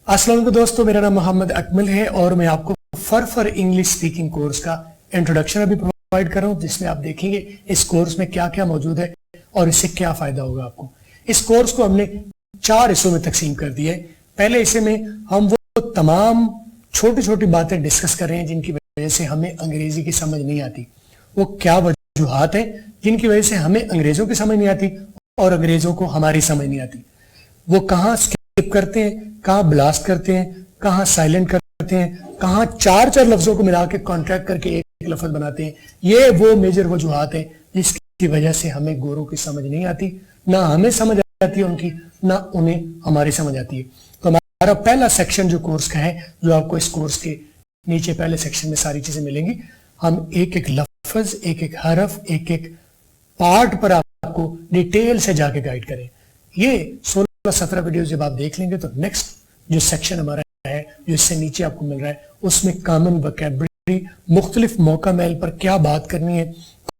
अस्सलाम वालेकुम दोस्तों, मेरा नाम मोहम्मद अकमल है और मैं आपको फर इंग्लिश स्पीकिंग कोर्स का इंट्रोडक्शन अभी प्रोवाइड कर रहा हूँ, जिसमें आप देखेंगे इस कोर्स में क्या क्या मौजूद है और इससे क्या फायदा होगा आपको। इस कोर्स को हमने 4 हिस्सों में तकसीम कर दिया है। पहले हिस्से में हम वो तमाम छोटी छोटी बातें डिस्कस कर रहे हैं जिनकी वजह से हमें अंग्रेजी की समझ नहीं आती। वो क्या वजूहात हैं जिनकी वजह से हमें अंग्रेजों की समझ नहीं आती और अंग्रेजों को हमारी समझ नहीं आती। वो कहाँ स्किप करते हैं, कहाँ ब्लास्ट करते हैं, कहाँ साइलेंट करते हैं, कहाँ चार लफ्जों को मिला के कॉन्ट्रैक्ट करके एक लफ्ज बनाते हैं। ये वो मेजर वजूहात है जिसकी वजह से हमें गोरों की समझ नहीं आती, ना हमें समझ आती है उनकी, ना उन्हें हमारी समझ आती है। तो हमारा पहला सेक्शन जो कोर्स का है, जो आपको इस कोर्स के नीचे पहले सेक्शन में सारी चीजें मिलेंगी, हम एक एक लफ्ज, एक एक हरफ, एक एक पार्ट पर आपको डिटेल से जाके गाइड करें। ये 16-17 वीडियो जब आप देख लेंगे तो नेक्स्ट जो सेक्शन हमारा है, जो इससे नीचे आपको मिल रहा है, उसमें कॉमन वोकैबुलरी, मुख्तलिफ मौका मेल पर क्या बात करनी है,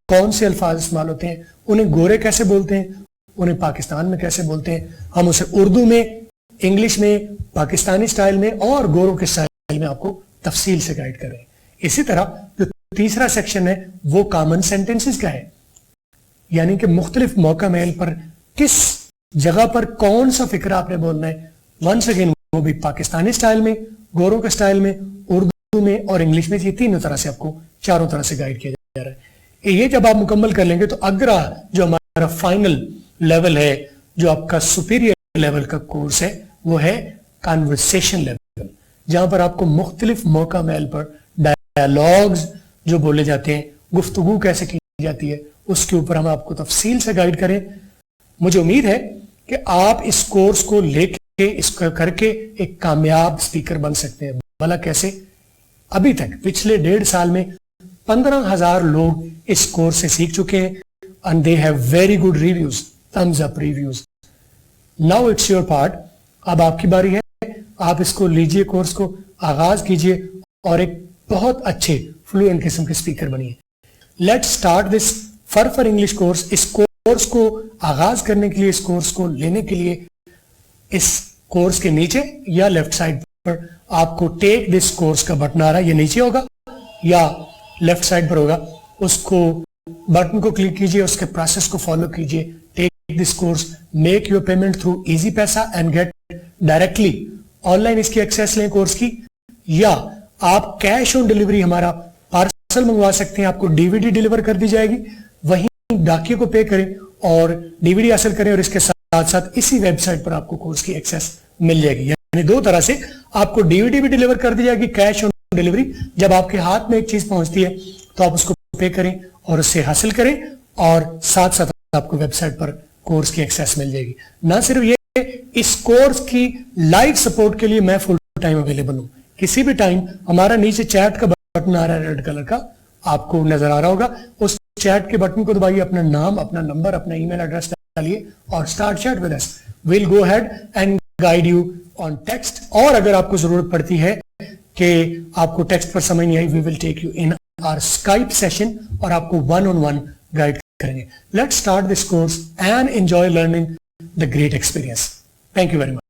कौन से अल्फाज इस्तेमाल होते हैं, उन्हें गोरे कैसे बोलते हैं, उन्हें पाकिस्तान में कैसे बोलते हैं, हम उसे उर्दू में, इंग्लिश में, पाकिस्तानी स्टाइल में और गोरों के स्टाइल में आपको तफसील से गाइड कर रहे हैं। इसी तरह जो तीसरा सेक्शन है वो कॉमन सेंटेंसेस का है, यानी कि मुख्तलिफ मौका मेल पर किस जगह पर कौन सा फिक्रा आपने बोलना है। वंस अगेन वो भी पाकिस्तानी स्टाइल में, गोरों के स्टाइल में, उर्दू में और इंग्लिश में। ये तीनों तरह से आपको चारों तरह से गाइड किया जा रहा है। ये जब आप मुकम्मल कर लेंगे तो अगला जो हमारा फाइनल लेवल है, जो आपका सुपीरियर लेवल का कोर्स है, वो है कन्वर्सेशन लेवल, जहां पर आपको मुख्तलिफ मौका मेल पर डायलॉग्स जो बोले जाते हैं, गुफ्तगू कैसे की जाती है, उसके ऊपर हम आपको तफसील से गाइड करें। मुझे उम्मीद है कि आप इस कोर्स को लेके, इसको करके एक कामयाब स्पीकर बन सकते हैं। भला कैसे? अभी तक पिछले 1.5 साल में 15,000 लोग इस कोर्स से सीख चुके हैं and they have very good reviews, thumbs up reviews. Now it's your part. अब आपकी बारी है, आप इसको लीजिए, कोर्स को आगाज कीजिए और एक बहुत अच्छे फ्लुएंट किस्म के स्पीकर बनिए। Let's start this for English course. इस कोर्स को आगाज करने के लिए, इस कोर्स को लेने के लिए, इस कोर्स के नीचे या लेफ्ट साइड पर आपको टेक दिस कोर्स का बटन आ रहा है, ये नीचे होगा या लेफ्ट साइड पर होगा। उसको बटन को क्लिक कीजिए, उसके प्रोसेस को फॉलो कीजिए। Take this course, make your payment through Easypaisa and get directly online इसकी एक्सेस लें कोर्स की, या आप कैश ऑन डिलीवरी हमारा पार्सल मंगवा सकते हैं। आपको डीवीडी डिलीवर कर दी जाएगी, वहीं डाकिए को पे करें और डीवीडी हासिल करें और इसके साथ साथ इसी वेबसाइट पर आपको कोर्स की एक्सेस मिल जाएगी। यानी दो तरह से आपको डीवीडी भी डिलीवर कर दी जाएगी, कैश ऑन डिलीवरी। जब आपके हाथ में एक चीज पहुंचती है तो आप उसको पे करें और उससे हासिल करें, और साथ साथ आपको वेबसाइट पर कोर्स की एक्सेस मिल जाएगी। ना सिर्फ ये, इस कोर्स की लाइव सपोर्ट के लिए मैं फुल टाइम अवेलेबल हूं। किसी भी टाइम हमारा नीचे चैट का बटन आ रहा है, रेड कलर का, आपको नजर आ रहा होगा। उस चैट के बटन को दबाइए, अपना नाम, अपना नंबर, अपना ईमेल एड्रेस डालिए और start chat with us. Will go ahead and guide you on text. और अगर आपको जरूरत पड़ती है कि आपको टेक्स्ट पर समझ नहीं आई, we will take you in our Skype session और आपको 1-on-1 गाइड करेंगे। Let's start this course and enjoy learning the great experience. Thank you very much.